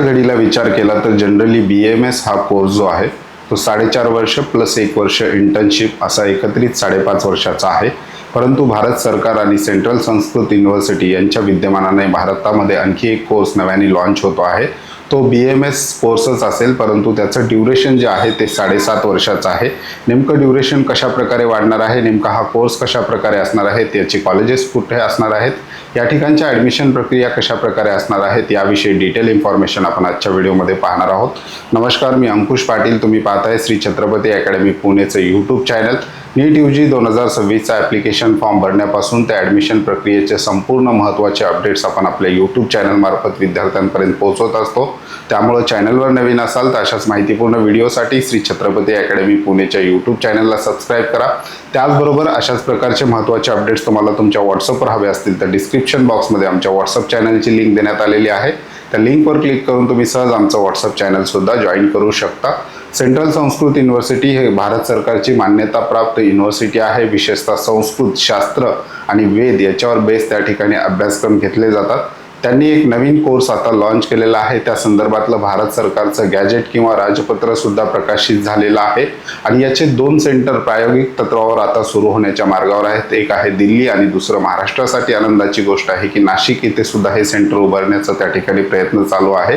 घडीला विचार केला तर जनरली BAMS हा कोर्स जो आहे तो 4.5 वर्ष प्लस 1 वर्ष इंटर्नशिप असा एकत्रित 5.5 वर्षाचा आहे. परंतु भारत सरकार आणि सेंट्रल संस्कृत युनिव्हर्सिटी यांच्या विद्यमानाने भारतामध्ये आणखी एक कोर्स नव्याने लॉन्च होतो आहे. तो BAMS कोर्सच असेल, परंतु त्याचं ड्युरेशन जे आहे ते 7.5 वर्षाचं आहे. नेमकं ड्युरेशन कशा प्रकारे वाढणार आहे, नेमका हा कोर्स कशा प्रकारे असणार आहे, त्याची कॉलेजेस कुठे असणार आहेत, या ठिकाणच्या ॲडमिशन प्रक्रिया कशा प्रकारे असणार आहेत, याविषयी डिटेल इन्फॉर्मेशन आपण आजच्या व्हिडिओमध्ये पाहणार आहोत. नमस्कार, मी अंकुश पाटील. तुम्ही पाहताय श्री छत्रपती अकॅडमी पुणेचं यूट्यूब चॅनल. नीट UG 2026चा ॲप्लिकेशन फॉर्म भरण्यापासून त्या ॲडमिशन प्रक्रियेचे संपूर्ण महत्त्वाचे अपडेट्स आपण आपल्या यूट्यूब चॅनलमार्फत विद्यार्थ्यांपर्यंत पोहोचवत असतो. त्यामुळे चॅनलवर नवीन असाल तर अशाच माहितीपूर्ण व्हिडिओसाठी श्री छत्रपती अकॅडमी पुणेच्या यूट्यूब चॅनलला सबस्क्राईब करा. त्याचबरोबर अशाच प्रकारचे महत्त्वाचे अपडेट्स तुम्हाला तुमच्या व्हॉट्सअपवर हवे असतील तर डिस्क्रिप्शन बॉक्समध्ये आमच्या व्हॉट्सअप चॅनलची लिंक देण्यात आलेली आहे. त्या लिंकवर क्लिक करून तुम्ही सहज आमचं व्हॉट्सअप चॅनलसुद्धा जॉईन करू शकता. सेंट्रल संस्कृत युनिव्हर्सिटी हे भारत सरकारची मान्यताप्राप्त युनिव्हर्सिटी आहे. विशेषतः संस्कृत शास्त्र आणि वेद याच्यावर बेस त्या ठिकाणी अभ्यासक्रम घेतले जातात. त्यांनी एक नवीन कोर्स आता लॉन्च केलेला आहे. त्या संदर्भातलं भारत सरकारचं गॅजेट किंवा राजपत्र सुद्धा प्रकाशित झालेलं आहे आणि याचे 2 सेंटर प्रायोगिक तत्वावर आता सुरू होण्याच्या मार्गावर आहेत. एक आहे दिल्ली आणि दुसरं महाराष्ट्रासाठी आनंदाची गोष्ट आहे की नाशिक येथे सुद्धा हे सेंटर उभारण्याचा त्या ठिकाणी प्रयत्न चालू आहे.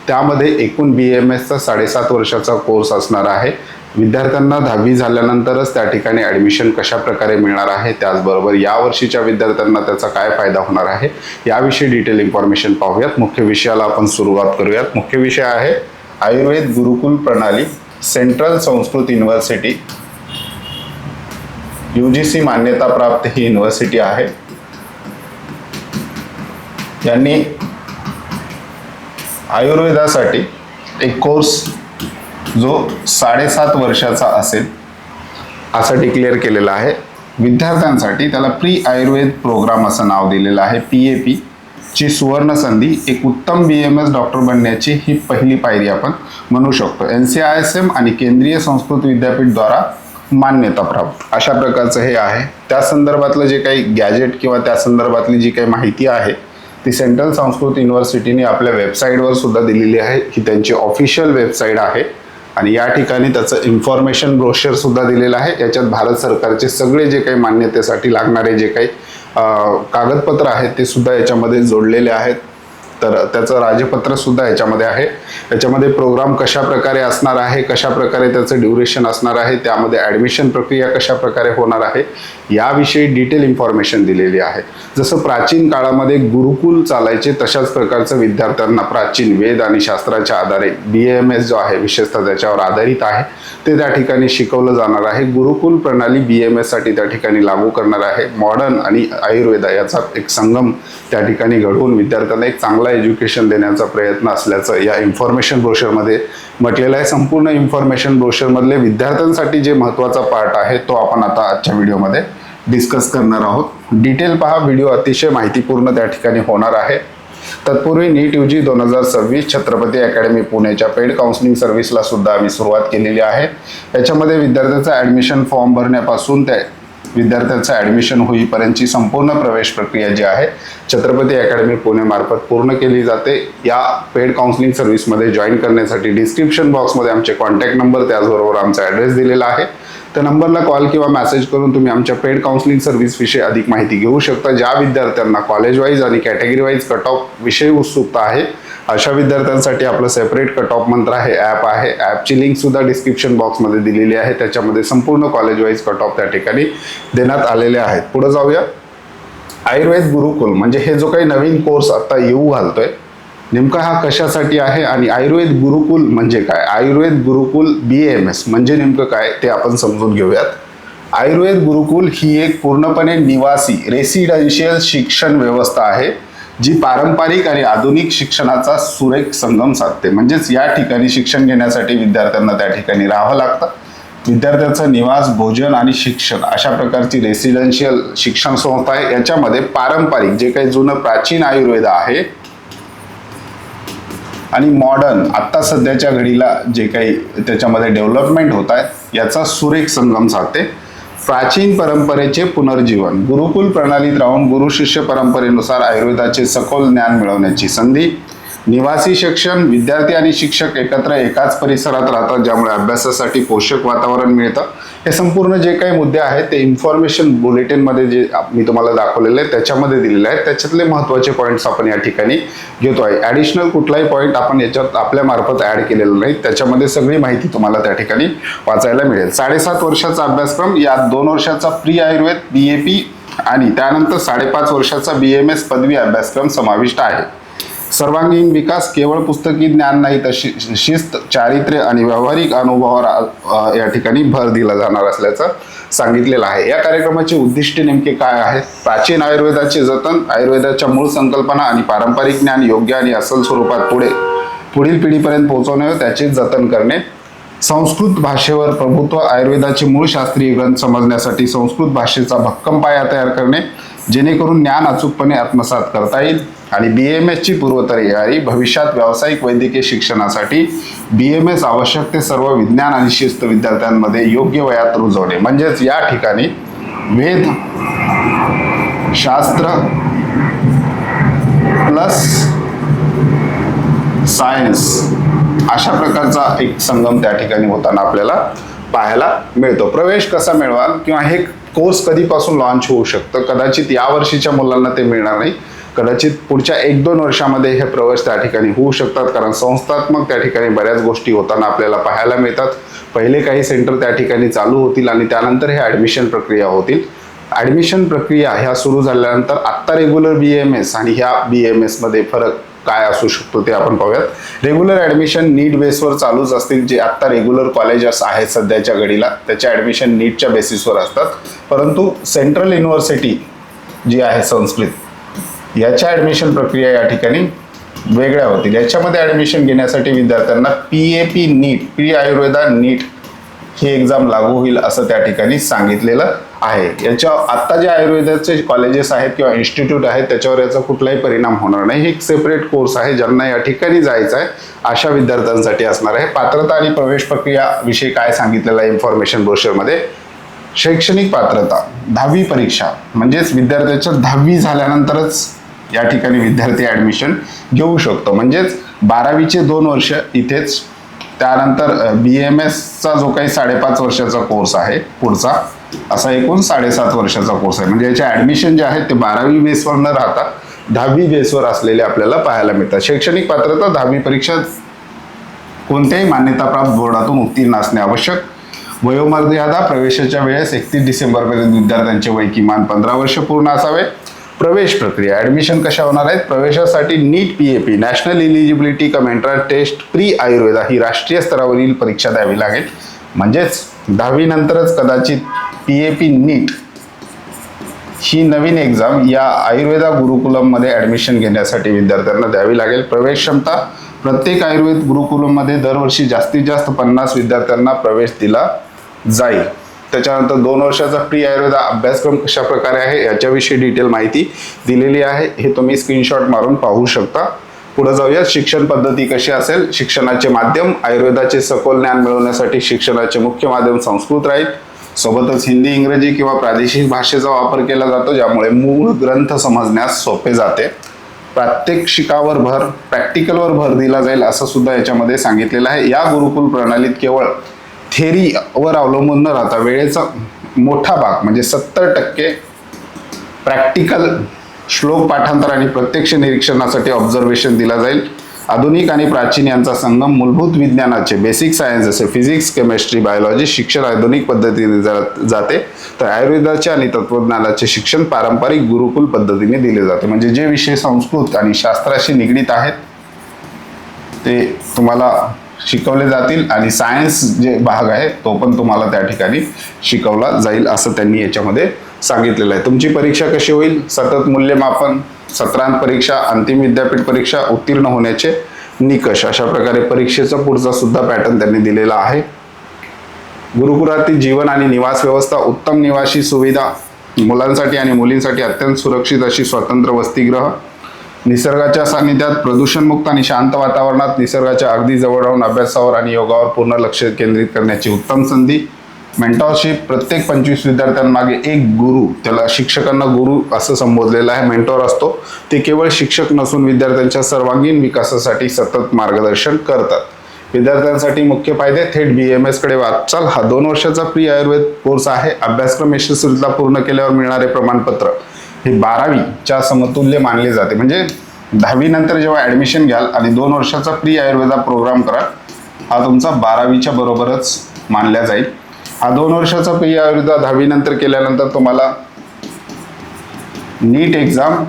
त्यामध्ये एकूण BAMSचा 7.5 वर्षाचा कोर्स असणार आहे. विद्यार्थ्यांना 10वी झाल्यानंतरच त्या ठिकाणी ॲडमिशन कशा प्रकारे मिळणार आहे, त्याचबरोबर यावर्षीच्या विद्यार्थ्यांना त्याचा काय फायदा होणार आहे, याविषयी डिटेल इन्फॉर्मेशन पाहूयात. मुख्य विषयाला आपण सुरुवात करूयात. मुख्य विषय आहे आयुर्वेद गुरुकुल प्रणाली. सेंट्रल संस्कृत युनिव्हर्सिटी UGC मान्यताप्राप्त ही युनिव्हर्सिटी आहे. यांनी आयुर्वेदासाठी एक कोर्स जो 7.5 वर्षाचा असेल असा डिक्लेअर केलेला आहे. विद्यार्थ्यांसाठी त्याला प्री आयुर्वेद प्रोग्राम असं नाव दिलेलं आहे. PAP ची सुवर्ण संधी, एक उत्तम BAMS डॉक्टर बनण्याची ही पहिली पायरी आपण म्हणू शकतो. NCISM आणि केंद्रीय संस्कृत विद्यापीठ द्वारा मान्यता प्राप्त अशा प्रकारचं हे आहे. त्या संदर्भातलं जे काही गॅजेट किंवा त्या संदर्भातली जी काही माहिती आहे ती सेंट्रल संस्कृत युनिव्हर्सिटीने आपल्या वेबसाईटवर सुद्धा दिलेली आहे, की त्यांची ऑफिशियल वेबसाईट आहे आणि या ठिकाणी त्याचं इन्फॉर्मेशन ब्रोशर सुद्धा दिलेलं आहे. याच्यात भारत सरकारचे सगळे जे काही मान्यतेसाठी लागणारे जे काही कागदपत्र आहेत ते सुद्धा याच्यामध्ये जोडलेले आहेत. तर त्याचं राजपत्र सुद्धा याच्यामध्ये आहे. याच्यामध्ये प्रोग्राम कशा प्रकारे असणार आहे, कशा प्रकारे त्याचं ड्युरेशन असणार आहे, त्यामध्ये ॲडमिशन प्रक्रिया कशा प्रकारे होणार आहे, याविषयी डिटेल इन्फॉर्मेशन दिलेली आहे. जसं प्राचीन काळामध्ये गुरुकुल चालायचे तशाच प्रकारचं विद्यार्थ्यांना प्राचीन वेद आणि शास्त्राच्या आधारे BAMS जो आहे विशेषतः त्याच्यावर आधारित आहे ते त्या ठिकाणी शिकवलं जाणार आहे. गुरुकुल प्रणाली BAMS साठी त्या ठिकाणी लागू करणार आहे. मॉडर्न आणि आयुर्वेद याचा एक संगम त्या ठिकाणी घडवून विद्यार्थ्यांना एक चांगला एज्युकेशन देण्याचा प्रयत्न असल्याचं या इन्फॉर्मेशन ब्रोशरमध्ये म्हटलेलं आहे. संपूर्ण इन्फॉर्मेशन ब्रोशरमधले विद्यार्थ्यांसाठी जे महत्त्वाचा पार्ट आहे तो आपण आता आजच्या व्हिडिओमध्ये डिस्कस करणार आहोत. डिटेल पहा, व्हिडिओ अतिशय माहितीपूर्ण त्या ठिकाणी होणार आहे. तत्पूर्वी नीट UG 2026 छत्रपती अकॅडमी पुणेच्या पेड काउन्सिलिंग सर्व्हिसला सुद्धा आम्ही सुरुवात केलेली आहे. याच्यामध्ये विद्यार्थ्याचा ॲडमिशन फॉर्म भरण्यापासून ते विद्यार्थ्याचं ॲडमिशन होईपर्यंतची संपूर्ण प्रवेश प्रक्रिया जी आहे छत्रपती अकॅडमी पुणे मार्फत पूर्ण केली जाते. या पेड काउन्सिलिंग सर्व्हिसमध्ये जॉईन करण्यासाठी डिस्क्रिप्शन बॉक्समध्ये आमचे कॉन्टॅक्ट नंबर त्याचबरोबर आमचा ॲड्रेस दिलेला आहे. त्या नंबरला कॉल किंवा मेसेज करून तुम्ही आमच्या पेड काउन्सिलिंग सर्व्हिसविषयी अधिक माहिती घेऊ शकता. ज्या विद्यार्थ्यांना कॉलेज वाईज आणि कॅटेगरी वाईज कट ऑफ विषयी उत्सुकता आहे अशा विद्यार्थ्यांसाठी आपलं सेपरेट कट ऑफ मंत्र हे ॲप आहे. ॲपची लिंक सुद्धा डिस्क्रिप्शन बॉक्समध्ये दिलेली आहे. त्याच्यामध्ये संपूर्ण कॉलेज वाईज कट ऑफ त्या ठिकाणी देण्यात आलेले आहेत. पुढे जाऊया. आयुर्वेद गुरुकुल म्हणजे हे जो काही नवीन कोर्स आता येऊ घालतोय नेमका हा कशासाठी आहे आणि आयुर्वेद गुरुकुल म्हणजे काय, आयुर्वेद गुरुकुल BAMS म्हणजे नेमकं काय ते आपण समजून घेऊयात. आयुर्वेद गुरुकुल ही एक पूर्णपणे निवासी रेसिडेन्शियल शिक्षण व्यवस्था आहे जी पारंपरिक आणि आधुनिक शिक्षणाचा सुरेख संगम साधते. म्हणजेच या ठिकाणी शिक्षण घेण्यासाठी विद्यार्थ्यांना त्या ठिकाणी राहावं लागतं. विद्यार्थ्याचं निवास, भोजन आणि शिक्षण अशा प्रकारची रेसिडेन्शियल शिक्षण संस्था आहे. याच्यामध्ये पारंपरिक जे काही जुनं प्राचीन आयुर्वेद आहे आणि मॉडर्न आत्ता सध्याच्या घडीला जे काही त्याच्यामध्ये डेव्हलपमेंट होत आहे याचा सुरेख संगम साधते. प्राचीन परंपरेचे पुनर्जीवन, गुरुकुल प्रणालीत राहून गुरु शिष्य परंपरेनुसार आयुर्वेदाचे सखोल ज्ञान मिळवण्याची संधी, निवासी शिक्षण, विद्यार्थी आणि शिक्षक एकत्र एकाच परिसरात राहतात ज्यामुळे अभ्यासासाठी पोषक वातावरण मिळतं. हे संपूर्ण जे काही मुद्दे आहेत ते इन्फॉर्मेशन बुलेटिनमध्ये जे मी तुम्हाला दाखवलेले आहेत त्याच्यामध्ये दिलेले आहेत. त्याच्यातले महत्त्वाचे पॉईंट्स आपण या ठिकाणी घेतो आहे. ॲडिशनल कुठलाही पॉईंट आपण याच्यात आपल्या मार्फत ॲड केलेला नाही. त्याच्यामध्ये सगळी माहिती तुम्हाला त्या ठिकाणी वाचायला मिळेल. 7.5 वर्षाचा अभ्यासक्रम, यात 2 वर्षाचा प्री आयुर्वेद BAP आणि त्यानंतर 5.5 वर्षाचा BMS पदवी अभ्यासक्रम समाविष्ट आहे. सर्वांगीण विकास केवळ पुस्तकी ज्ञान नाही तर शिस्त, चारित्र्य आणि व्यावहारिक अनुभवावर या ठिकाणी भर दिला जाणार असल्याचं सांगितलेलं आहे. या कार्यक्रमाचे उद्दिष्ट नेमके काय आहेत? प्राचीन आयुर्वेदाचे जतन, आयुर्वेदाच्या मूळ संकल्पना आणि पारंपरिक ज्ञान योग्य आणि असल स्वरूपात पुढील पिढीपर्यंत पोहोचवणे व त्याचे जतन करणे. संस्कृत भाषेवर प्रभुत्व, आयुर्वेदाचे मूळ शास्त्रीय ग्रंथ समजण्यासाठी संस्कृत भाषेचा भक्कम पाया तयार करणे जेणेकरून ज्ञान अचूकपणे आत्मसात करता येईल. आणि BMS ची पूर्वतयारी, भविष्यात व्यावसायिक वैद्यकीय शिक्षणासाठी BMS आवश्यक ते सर्व विज्ञान आणि शिस्त विद्यार्थ्यांमध्ये योग्य वयात रुजवणे. म्हणजेच या ठिकाणी वेद, शास्त्र प्लस सायन्स अशा प्रकारचा एक संगम त्या ठिकाणी होताना आपल्याला पाहायला मिळतो. प्रवेश कसा मिळवाल किंवा हे कोर्स कधीपासून लॉन्च होऊ शकतं? कदाचित या वर्षीच्या मुलांना ते मिळणार नाही, कदाचित पुढच्या 1-2 वर्षामध्ये हे प्रवेश त्या ठिकाणी होऊ शकतात. कारण संस्थात्मक त्या ठिकाणी बऱ्याच गोष्टी होताना आपल्याला पाहायला मिळतात. पहिले काही सेंटर त्या ठिकाणी चालू होतील आणि त्यानंतर हे ॲडमिशन प्रक्रिया होतील. ॲडमिशन प्रक्रिया ह्या सुरू झाल्यानंतर आत्ता रेग्युलर BMS आणि ह्या BMS मध्ये फरक काय असू शकतो ते आपण पाहूयात. रेग्युलर ॲडमिशन नीट बेसवर चालूच असतील. जे आत्ता रेग्युलर कॉलेजेस आहेत सध्याच्या घडीला त्याचे ॲडमिशन नीटच्या बेसिसवर असतात. परंतु सेंट्रल युनिव्हर्सिटी जी आहे संस्कृत, याच्या ॲडमिशन प्रक्रिया या ठिकाणी वेगळ्या होतील. याच्यामध्ये ॲडमिशन घेण्यासाठी विद्यार्थ्यांना PAP नीट, प्री आयुर्वेदा नीट ही एक्झाम लागू होईल असं त्या ठिकाणी सांगितलेलं आहे. याच्या आत्ता जे आयुर्वेदाचे कॉलेजेस आहेत किंवा इन्स्टिट्यूट आहेत त्याच्यावर याचा कुठलाही परिणाम होणार नाही. हे एक सेपरेट कोर्स आहे. ज्यांना या ठिकाणी जायचं आहे अशा विद्यार्थ्यांसाठी असणार आहे. पात्रता आणि प्रवेश प्रक्रिया विषयी काय सांगितलेलं आहे इन्फॉर्मेशन ब्रोशरमध्ये? शैक्षणिक पात्रता 10वी परीक्षा, म्हणजेच विद्यार्थ्याच्या 10वी झाल्यानंतरच या ठिकाणी विद्यार्थी ॲडमिशन घेऊ शकतो. म्हणजेच 12वीचे 2 वर्ष इथेच, त्यानंतर BMSचा जो काही 5.5 वर्षाचा कोर्स आहे पुढचा, असा एकूण 7.5 वर्षाचा कोर्स आहे. म्हणजे याचे ॲडमिशन जे आहेत ते 12वी बेसवर न राहता 10वी बेसवर असलेले आपल्याला पाहायला मिळतात. शैक्षणिक पात्रता 10वी परीक्षा कोणत्याही मान्यताप्राप्त बोर्डातून उत्तीर्ण असणे आवश्यक. वयोमर्यादा प्रवेशाच्या वेळेस 31 डिसेंबरपर्यंत विद्यार्थ्यांचे वय किमान 15 वर्ष पूर्ण असावे. प्रवेश प्रक्रिया, ॲडमिशन कशा होणार आहेत? प्रवेशासाठी नीट PAP नॅशनल इलिजिबिलिटी कम एंट्रन्स टेस्ट प्री आयुर्वेदा ही राष्ट्रीय स्तरावरील परीक्षा द्यावी लागेल. म्हणजेच 10वी नंतरच कदाचित PAP नीट ही नवीन एक्झाम या आयुर्वेदा गुरुकुलममध्ये ॲडमिशन घेण्यासाठी विद्यार्थ्यांना द्यावी लागेल. प्रवेश क्षमता, प्रत्येक आयुर्वेद गुरुकुलममध्ये दरवर्षी जास्तीत जास्त 50 विद्यार्थ्यांना प्रवेश दिला जाईल. त्याच्यानंतर 2 वर्षाचा प्री आयुर्वेदा अभ्यासक्रम कशा प्रकारे आहे याच्याविषयी डिटेल माहिती दिलेली आहे. हे तुम्ही स्क्रीनशॉट मारून पाहू शकता. पुढे जाऊया. शिक्षण पद्धती कशी असेल? शिक्षणाचे माध्यम, आयुर्वेदाचे सखोल ज्ञान मिळवण्यासाठी शिक्षणाचे मुख्य माध्यम संस्कृत राहील. सोबतच हिंदी, इंग्रजी किंवा प्रादेशिक भाषेचा वापर केला जातो ज्यामुळे मूळ ग्रंथ समजण्यास सोपे जाते. प्रात्यक्षिकावर भर, प्रॅक्टिकलवर भर दिला जाईल असं सुद्धा याच्यामध्ये सांगितलेलं आहे. या गुरुकुल प्रणालीत केवळ थेरीवर अवलंबून न राहता वेळेचा मोठा भाग म्हणजे 70% प्रॅक्टिकल, श्लोक पाठांतर आणि प्रत्यक्ष निरीक्षणासाठी ऑब्झर्वेशन दिला जाईल. आधुनिक आणि प्राचीन यांचा संगम, मूलभूत विज्ञानाचे बेसिक सायन्स जसे फिजिक्स, केमिस्ट्री, बायोलॉजी शिक्षण आधुनिक पद्धतीने जाते, तर आयुर्वेदाचे आणि तत्वज्ञानाचे शिक्षण पारंपरिक गुरुकुल पद्धतीने दिले जाते. म्हणजे जे विषय संस्कृत आणि शास्त्राशी निगडीत आहेत ते तुम्हाला शिकवले जातील आणि सायन्स जे भाग आहे तो पण तुम्हाला त्या ठिकाणी शिकवला जाईल असं त्यांनी याच्यामध्ये सांगितलेलं आहे. तुमची परीक्षा कशी होईल? सतत मूल्यमापन, सत्रांत परीक्षा, अंतिम विद्यापीठ परीक्षा, उत्तीर्ण होण्याचे निकष, अशा प्रकारे परीक्षेचा पुढचा सुद्धा पॅटर्न त्यांनी दिलेला आहे. गुरुकुलातील जीवन आणि निवास व्यवस्था, उत्तम निवासी सुविधा, मुलांसाठी आणि मुलींसाठी अत्यंत सुरक्षित अशी स्वतंत्र वसतिगृह, निसर्गाच्या सानिध्यात प्रदूषणमुक्त आणि शांत वातावरणात निसर्गाच्या अगदी जवळ राहून अभ्यासावर आणि योगावर पूर्ण लक्ष केंद्रित करण्याची उत्तम संधी, मेंटॉरशिप प्रत्येक 25 विद्यार्थ्यांमागे एक गुरु, त्याला शिक्षकांना गुरु असं संबोधलेलं आहे, मेंटॉर असतो. ते केवळ शिक्षक नसून विद्यार्थ्यांच्या सर्वांगीण विकासासाठी सतत मार्गदर्शन करतात. विद्यार्थ्यांसाठी मुख्य फायदे, थेट BAMS कडे वाटचाल. हा 2 वर्षाचा प्री आयुर्वेद कोर्स आहे. अभ्यासक्रम यशस्वीरित्या पूर्ण केल्यावर मिळणारे प्रमाणपत्र हे 12वीच्या समतुल्य मानले जाते. म्हणजे 10वी नंतर जेव्हा ऍडमिशन घ्याल आणि 2 वर्षाचा प्री आयुर्वेदा प्रोग्राम कराल, हा तुमचा 12वीच्या बरोबरच मानला जाईल. हा 2 वर्षाचा प्री आयुर्वेदा 10वी नंतर केल्यानंतर तुम्हाला नीट एक्झाम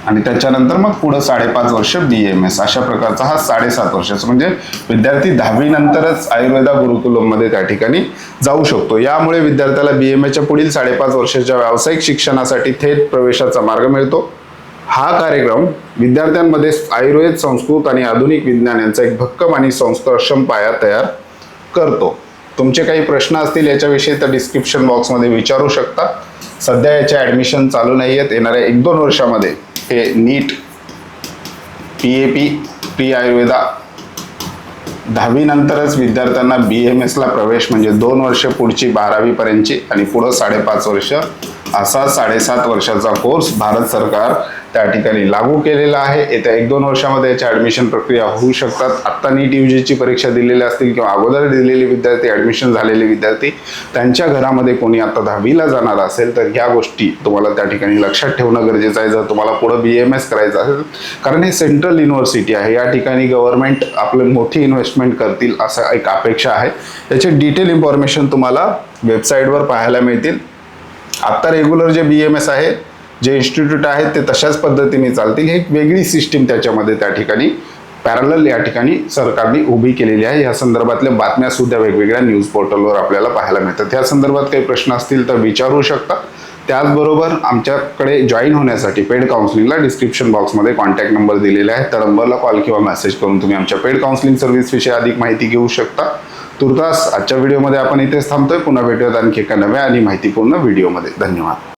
आणि त्याच्यानंतर मग पुढं 5.5 वर्ष BAMS, अशा प्रकारचा हा 7.5 वर्षाचा, म्हणजे विद्यार्थी 10वी नंतरच आयुर्वेदा गुरुकुलम मध्ये त्या ठिकाणी जाऊ शकतो. यामुळे विद्यार्थ्याला BAMSच्या पुढील 5.5 वर्षाच्या व्यावसायिक शिक्षणासाठी थेट प्रवेशाचा मार्ग मिळतो. हा कार्यक्रम विद्यार्थ्यांमध्ये आयुर्वेद, संस्कृत आणि आधुनिक विज्ञान यांचा एक भक्कम आणि संस्कारक्षम पाया तयार करतो. तुमचे काही प्रश्न असतील याच्याविषयी तर डिस्क्रिप्शन बॉक्समध्ये विचारू शकता. सध्या याचे ॲडमिशन चालू नाही आहेत. येणाऱ्या 1-2 वर्षामध्ये हे नीट, PAP, प्री आयुर्वेदा 10वी नंतरच विद्यार्थ्यांना BAMSला प्रवेश, म्हणजे 2 वर्ष पुढची 12वी पर्यंतची आणि पुढं 5.5 वर्ष, असा 7.5 वर्षाचा कोर्स भारत सरकार त्या ठिकाणी लागू केलेला आहे. येत्या 1-2 वर्षामध्ये याची ॲडमिशन प्रक्रिया होऊ शकतात. आत्ता नीट UGची परीक्षा दिलेली असतील किंवा अगोदर दिलेले विद्यार्थी, ॲडमिशन झालेले विद्यार्थी, त्यांच्या घरामध्ये कोणी आता 10वीला जाणार असेल तर ह्या गोष्टी तुम्हाला त्या ठिकाणी लक्षात ठेवणं गरजेचं आहे. जर तुम्हाला पुढं BAMS करायचं असेल, कारण हे सेंट्रल युनिव्हर्सिटी आहे, या ठिकाणी गव्हर्नमेंट आपलं मोठी इन्व्हेस्टमेंट करतील असं एक अपेक्षा आहे. याचे डिटेल इन्फॉर्मेशन तुम्हाला वेबसाईटवर पाहायला मिळतील. आत्ता रेग्युलर जे BAMS आहे, जे इन्स्टिट्यूट आहेत ते तशाच पद्धतीने चालतील. ही एक वेगळी सिस्टीम त्याच्यामध्ये त्या ठिकाणी पॅरलल या ठिकाणी सरकारने उभी केलेली आहे. या संदर्भातल्या बातम्या सुद्धा वेगवेगळ्या न्यूज पोर्टलवर आपल्याला पाहायला मिळतात. या संदर्भात काही प्रश्न असतील तर विचारू शकता. त्याचबरोबर आमच्याकडे जॉईन होण्यासाठी पेड काउन्सिलिंगला डिस्क्रिप्शन बॉक्समध्ये कॉन्टॅक्ट नंबर दिलेला आहे. त्या नंबरला कॉल किंवा मेसेज करून तुम्ही आमच्या पेड काउन्सिलिंग सर्व्हिसविषयी अधिक माहिती घेऊ शकता. तुर्तास आजच्या व्हिडिओमध्ये आपण इथेच थांबतोय. पुन्हा भेटूयात आणखी एका नव्या आणि माहितीपूर्ण व्हिडिओमध्ये. धन्यवाद.